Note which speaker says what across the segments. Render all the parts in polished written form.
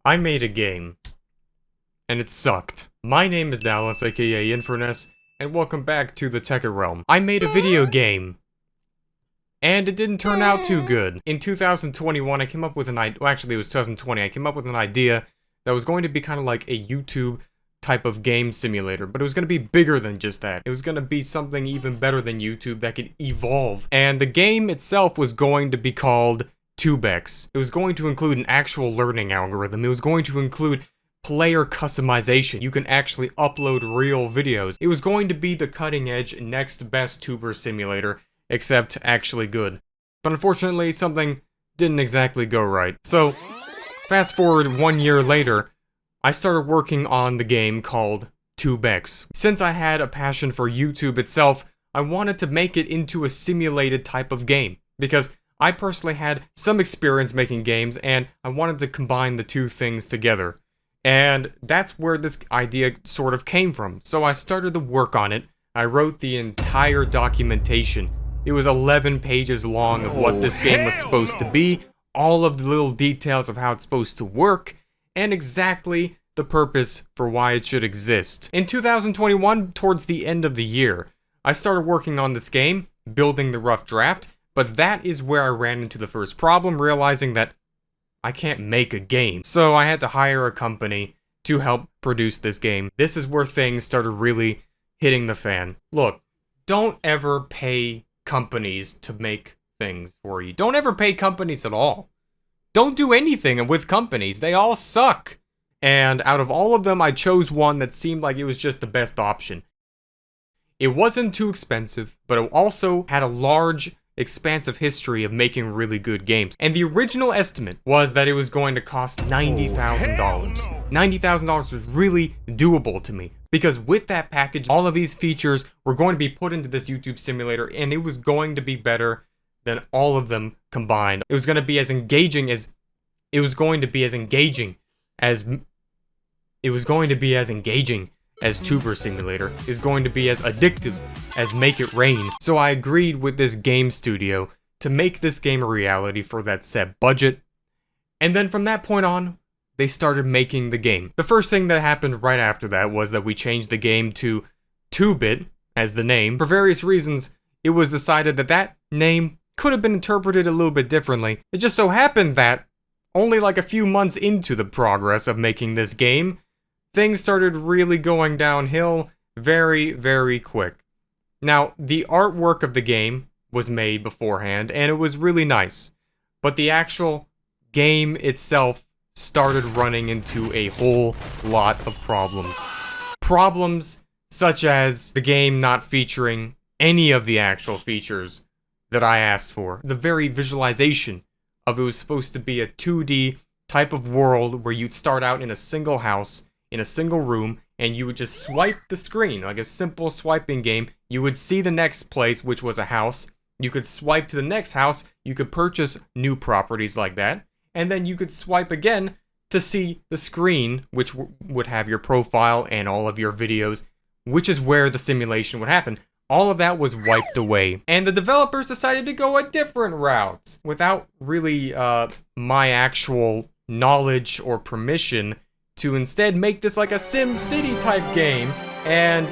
Speaker 1: I made a game, and it sucked. My name is Dallas, aka Inferness, and welcome back to TheTekkitRealm. I made a video game, and it didn't turn out too good. In 2021, I came up with an idea. Well, actually, it was 2020. I came up with an idea that was going to be kind of like a YouTube type of game simulator, but it was going to be bigger than just that. It was going to be something even better than YouTube that could evolve. And the game itself was going to be called TubeX. It was going to include an actual learning algorithm. It was going to include player customization. You can actually upload real videos. It was going to be the cutting edge next best tuber simulator, except actually good. But unfortunately, something didn't exactly go right. So, fast forward 1 year later, I started working on the game called TubeX. Since I had a passion for YouTube itself, I wanted to make it into a simulated type of game, because I personally had some experience making games, and I wanted to combine the two things together. And that's where this idea sort of came from. So I started to work on it. I wrote the entire documentation. It was 11 pages long of what this game was supposed to be, all of the little details of how it's supposed to work, and exactly the purpose for why it should exist. In 2021, towards the end of the year, I started working on this game, building the rough draft, but that is where I ran into the first problem, realizing that I can't make a game. So I had to hire a company to help produce this game. This is where things started really hitting the fan. Look, don't ever pay companies to make things for you. Don't ever pay companies at all. Don't do anything with companies. They all suck. And out of all of them, I chose one that seemed like it was just the best option. It wasn't too expensive, but it also had a large, expansive history of making really good games. And the original estimate was that it was going to cost $90,000. $90,000 was really doable to me, because with that package, all of these features were going to be put into this YouTube simulator, and it was going to be better than all of them combined. It was going to be as engaging as Tuber Simulator, is going to be as addictive as Make It Rain. So I agreed with this game studio to make this game a reality for that set budget. And then from that point on, they started making the game. The first thing that happened right after that was that we changed the game to 2-bit as the name. For various reasons, it was decided that that name could have been interpreted a little bit differently. It just so happened that only like a few months into the progress of making this game, things started really going downhill very, very quick. Now, the artwork of the game was made beforehand, and it was really nice. But the actual game itself started running into a whole lot of problems. Problems such as the game not featuring any of the actual features that I asked for. The very visualization of it was supposed to be a 2D type of world where you'd start out in a single house, in a single room, and you would just swipe the screen, like a simple swiping game. You would see the next place, which was a house. You could swipe to the next house, you could purchase new properties like that, and then you could swipe again to see the screen, which would have your profile and all of your videos, which is where the simulation would happen. All of that was wiped away, and the developers decided to go a different route. Without really my actual knowledge or permission, to instead make this like a Sim City type game and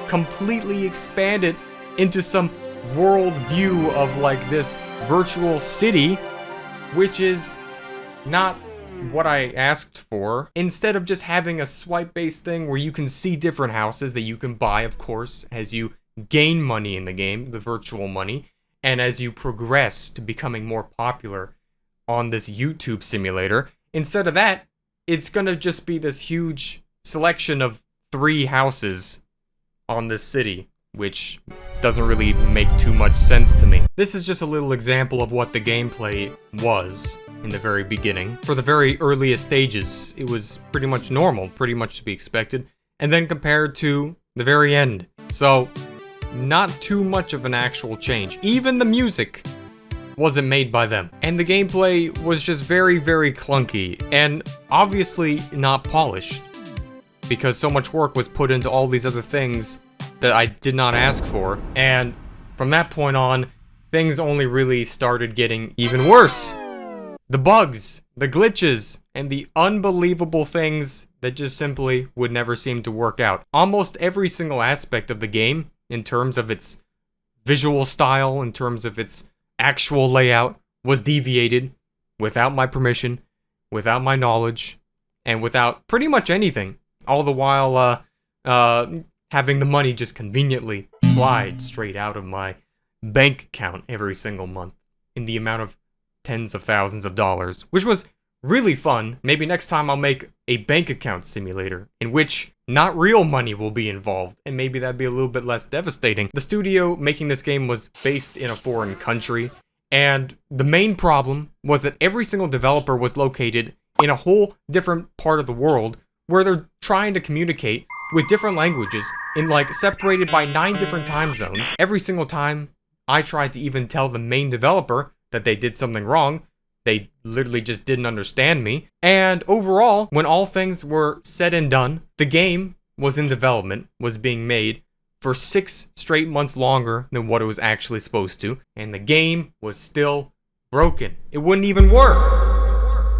Speaker 1: completely expand it into some world view of like this virtual city, which is not what I asked for. Instead of just having a swipe-based thing where you can see different houses that you can buy, of course, as you gain money in the game, the virtual money, and as you progress to becoming more popular on this YouTube simulator, instead of that, it's gonna just be this huge selection of 3 houses on this city, which doesn't really make too much sense to me. This is just a little example of what the gameplay was in the very beginning. For the very earliest stages, it was pretty much normal, pretty much to be expected, and then compared to the very end. So, not too much of an actual change. Even the music wasn't made by them. And the gameplay was just very, very clunky, and obviously not polished, because so much work was put into all these other things that I did not ask for. And from that point on, things only really started getting even worse. The bugs the glitches, and the unbelievable things that just simply would never seem to work out. Almost every single aspect of the game, in terms of its visual style, in terms of its actual layout, was deviated without my permission, without my knowledge, and without pretty much anything. All the while, having the money just conveniently slide straight out of my bank account every single month in the amount of tens of thousands of dollars, which was really fun. Maybe next time I'll make a bank account simulator in which not real money will be involved, and maybe that'd be a little bit less devastating. The studio making this game was based in a foreign country, and the main problem was that every single developer was located in a whole different part of the world where they're trying to communicate with different languages in like separated by 9 different time zones. Every single time I tried to even tell the main developer that they did something wrong, they literally just didn't understand me. And overall, when all things were said and done, the game was in development, was being made for 6 straight months longer than what it was actually supposed to, and the game was still broken. It wouldn't even work.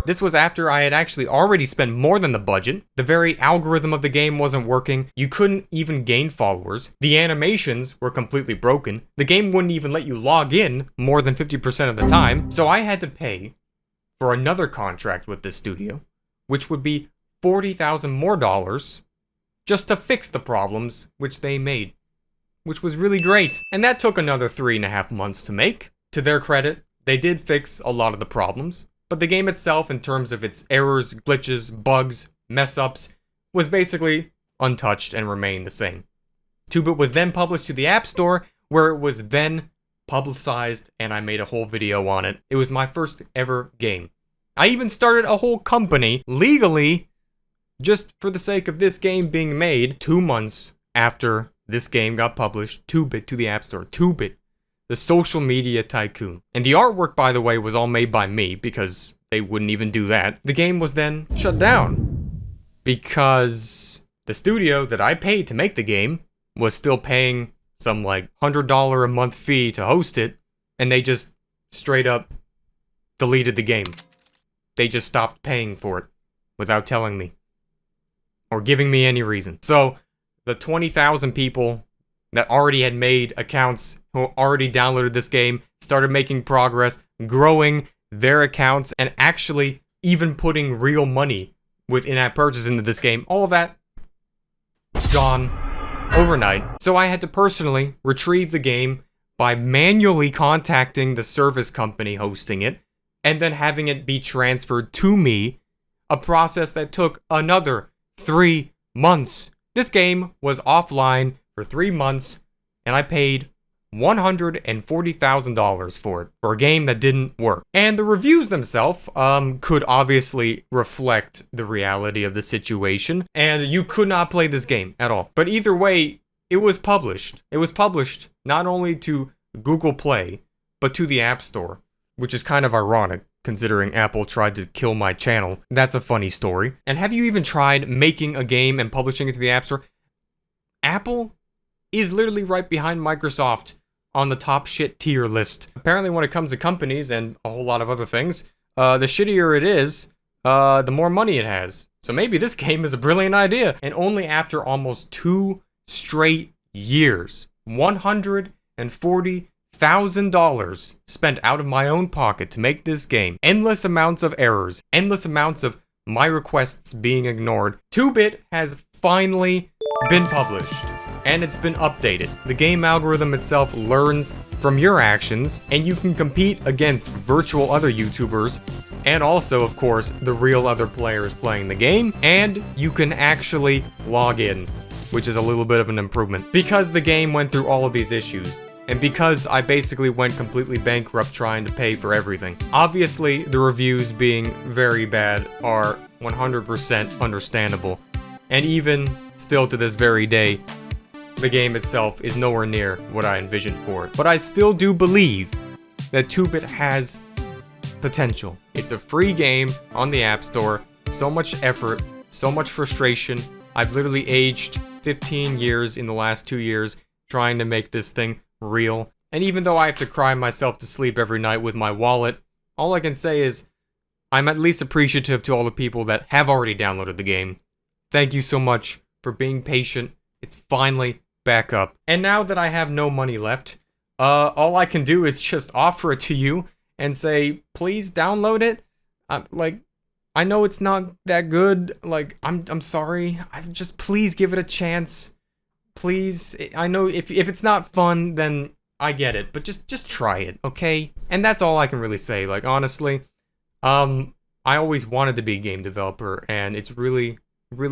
Speaker 1: This was after I had actually already spent more than the budget. The very algorithm of the game wasn't working. You couldn't even gain followers. The animations were completely broken. The game wouldn't even let you log in more than 50% of the time. So I had to pay for another contract with this studio, which would be $40,000 more just to fix the problems which they made, which was really great. And that took another 3.5 months to make. To their credit, they did fix a lot of the problems. But the game itself, in terms of its errors, glitches, bugs, mess-ups, was basically untouched and remained the same. 2-Bit was then published to the App Store, where it was then publicized, and I made a whole video on it. It was my first ever game. I even started a whole company, legally, just for the sake of this game being made. 2 months after this game got published, 2-Bit to the App Store. 2-Bit. The social media tycoon. And the artwork, by the way, was all made by me, because they wouldn't even do that. The game was then shut down, because the studio that I paid to make the game was still paying some like $100 a month fee to host it, and they just straight up deleted the game. They just stopped paying for it without telling me or giving me any reason. So the 20,000 people that already had made accounts, who already downloaded this game, started making progress, growing their accounts, and actually even putting real money with in-app purchases into this game. All of that gone overnight. So I had to personally retrieve the game by manually contacting the service company hosting it, and then having it be transferred to me, a process that took another 3 months. This game was offline for 3 months, and I paid $140,000 for it, for a game that didn't work. And the reviews themselves could obviously reflect the reality of the situation, and you could not play this game at all. But either way, it was published. It was published not only to Google Play, but to the App Store, which is kind of ironic, considering Apple tried to kill my channel. That's a funny story. And have you even tried making a game and publishing it to the App Store? Apple is literally right behind Microsoft on the top shit tier list. Apparently when it comes to companies and a whole lot of other things, the shittier it is, the more money it has. So maybe this game is a brilliant idea. And only after almost 2 straight years, $140,000 spent out of my own pocket to make this game, endless amounts of errors, endless amounts of my requests being ignored, 2-Bit has finally been published. And it's been updated. The game algorithm itself learns from your actions, and you can compete against virtual other YouTubers, and also, of course, the real other players playing the game, and you can actually log in, which is a little bit of an improvement. Because the game went through all of these issues, and because I basically went completely bankrupt trying to pay for everything. Obviously, the reviews being very bad are 100% understandable, and even still to this very day, the game itself is nowhere near what I envisioned for it. But I still do believe that 2-Bit has potential. It's a free game on the App Store. So much effort, so much frustration. I've literally aged 15 years in the last 2 years trying to make this thing real. And even though I have to cry myself to sleep every night with my wallet, all I can say is I'm at least appreciative to all the people that have already downloaded the game. Thank you so much for being patient. It's finally back up. And now that I have no money left, all I can do is just offer it to you and say, please download it. Like, I know it's not that good. Like, I'm sorry. Just please give it a chance. Please. I know if it's not fun, then I get it. But just try it, okay? And that's all I can really say. Like, honestly, I always wanted to be a game developer, and it's really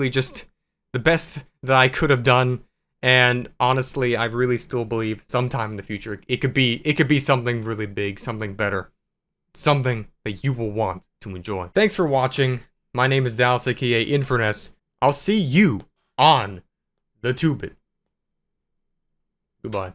Speaker 1: just the best that I could have done. And honestly, I really still believe sometime in the future it could be something really big, something better, something that you will want to enjoy. Thanks for watching. My name is Dallas, aka Inferness. I'll see you on the Tubit. Goodbye.